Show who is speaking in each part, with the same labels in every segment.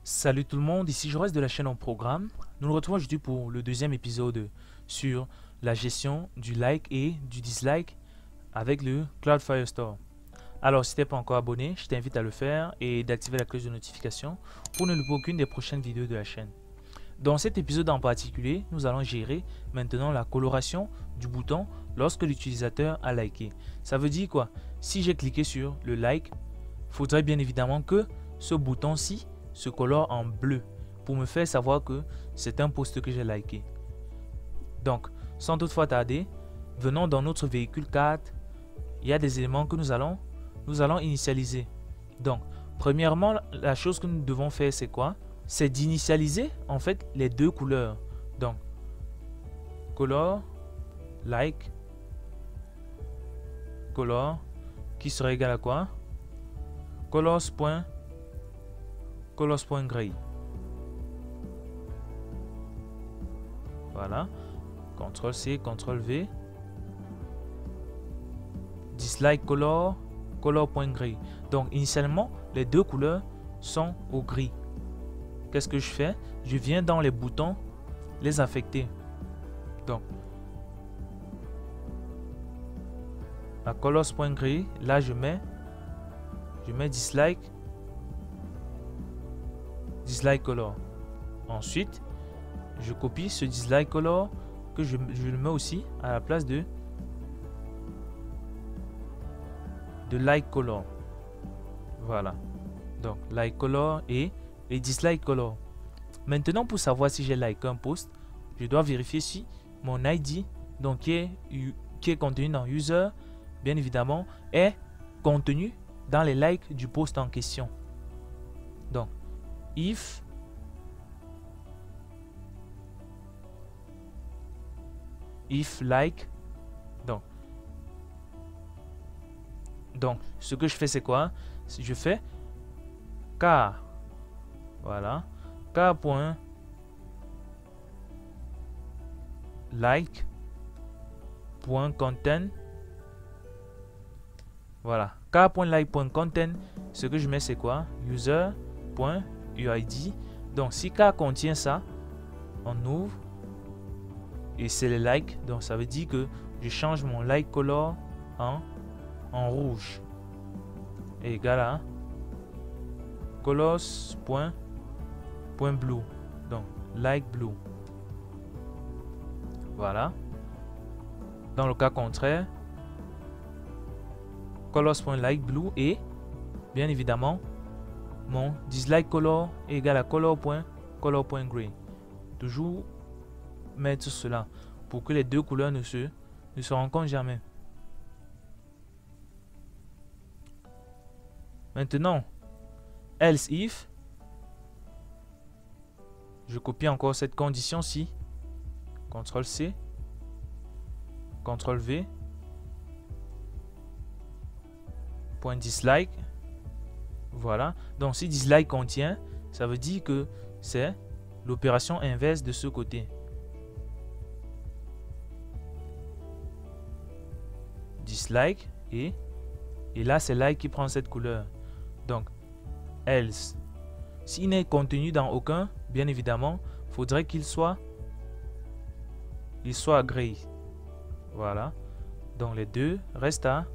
Speaker 1: Salut tout le monde, ici Jaurès de la chaîne En Programme. Nous nous retrouvons aujourd'hui pour le deuxième épisode sur la gestion du like et du dislike avec le Cloud Firestore. Alors si tu n'es pas encore abonné, je t'invite à le faire et d'activer la cloche de notification pour ne louper aucune des prochaines vidéos de la chaîne. Dans cet épisode en particulier, nous allons gérer maintenant la coloration du bouton lorsque l'utilisateur a liké. Ça veut dire quoi? Si j'ai cliqué sur le like, il faudrait bien évidemment que ce bouton-ci se colore en bleu pour me faire savoir que c'est un post que j'ai liké. Donc, sans toutefois tarder, venons dans notre véhicule carte. Il y a des éléments que nous allons initialiser. Donc, premièrement, la chose que nous devons faire, c'est quoi? C'est d'initialiser en fait les deux couleurs. Donc, color, like, color, qui serait égal à quoi? Colors.gray. Voilà. CTRL C, CTRL V. Dislike color.gray. Donc initialement, les deux couleurs sont au gris. Qu'est-ce que je fais? Je viens dans les boutons les affecter. Donc la colors.gray, là je mets dislike color. Ensuite, je copie ce dislike color que je le mets aussi à la place de like color. Voilà. Donc like color et dislike color. Maintenant, pour savoir si j'ai like un post, je dois vérifier si mon ID, donc qui est contenu dans user, bien évidemment, est contenu dans les likes du post en question. Donc if like, donc ce que je fais c'est quoi? Je fais car, voilà, car.like.content, voilà, car.like.content, ce que je mets c'est quoi? user.uid. Donc si car contient ça, on ouvre et c'est les likes. Donc ça veut dire que je change mon like color en rouge égal à colors.blue. Donc like blue. Voilà. Dans le cas contraire, colors.like blue et bien évidemment mon dislike color est égal à color.gray. Toujours mettre cela pour que les deux couleurs ne se rencontrent jamais. Maintenant, else if, je copie encore cette condition-ci. CTRL C, CTRL V, point dislike. Voilà. Donc si dislike contient, ça veut dire que c'est l'opération inverse de ce côté. Dislike et là c'est like qui prend cette couleur. Donc else, s'il n'est contenu dans aucun, bien évidemment, faudrait qu'il soit gray. Voilà. Donc les deux restent à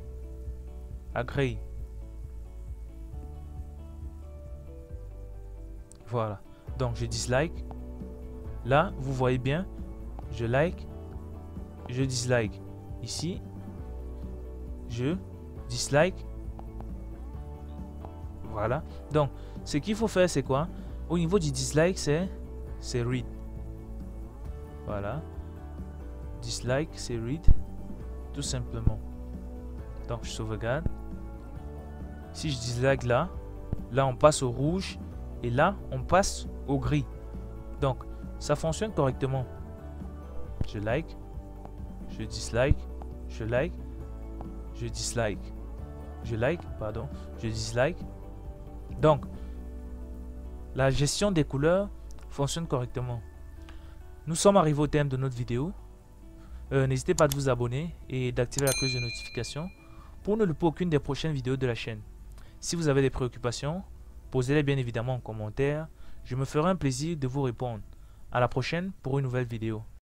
Speaker 1: gray. Voilà. Donc je dislike. Là, vous voyez bien, je like, je dislike. Ici, je dislike. Voilà. Donc, ce qu'il faut faire, c'est quoi? Au niveau du dislike, c'est read. Voilà. Dislike, c'est read. Tout simplement. Donc, je sauvegarde. Si je dislike là, on passe au rouge. Et là, on passe au gris. Donc, ça fonctionne correctement. Je like. Je dislike. Je like. Je dislike. Je like, pardon. Je dislike. Donc, la gestion des couleurs fonctionne correctement. Nous sommes arrivés au terme de notre vidéo. N'hésitez pas à vous abonner et d'activer la cloche de notification pour ne louper aucune des prochaines vidéos de la chaîne. Si vous avez des préoccupations, posez-les bien évidemment en commentaire. Je me ferai un plaisir de vous répondre. À la prochaine pour une nouvelle vidéo.